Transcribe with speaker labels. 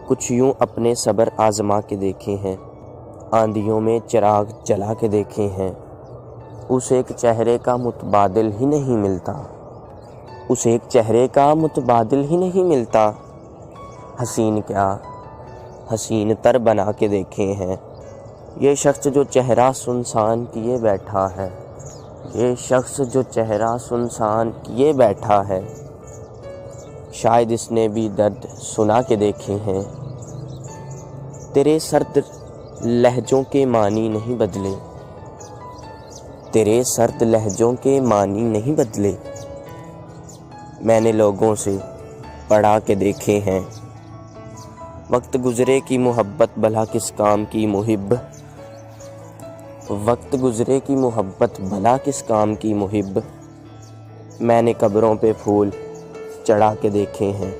Speaker 1: کچھ یوں اپنے صبر آزما کے دیکھے ہیں، آندھیوں میں چراغ جلا کے دیکھے ہیں، اس ایک چہرے کا متبادل ہی نہیں ملتا، اس ایک چہرے کا متبادل ہی نہیں ملتا۔ حسین کیا حسین تر بنا کے دیکھے ہیں، یہ شخص جو چہرہ سنسان کیے بیٹھا ہے، یہ شخص جو چہرہ سنسان کیے بیٹھا ہے، شاید اس نے بھی درد سنا کے دیکھے ہیں۔ تیرے سرد لہجوں کے معنی نہیں بدلے، تیرے سرد لہجوں کے معنی نہیں بدلے، میں نے لوگوں سے پڑھا کے دیکھے ہیں۔ وقت گزرے کی محبت بھلا کس کام کی محب، وقت گزرے کی محبت بھلا کس کام کی محب، میں نے قبروں پہ پھول چڑھا کے دیکھے ہیں۔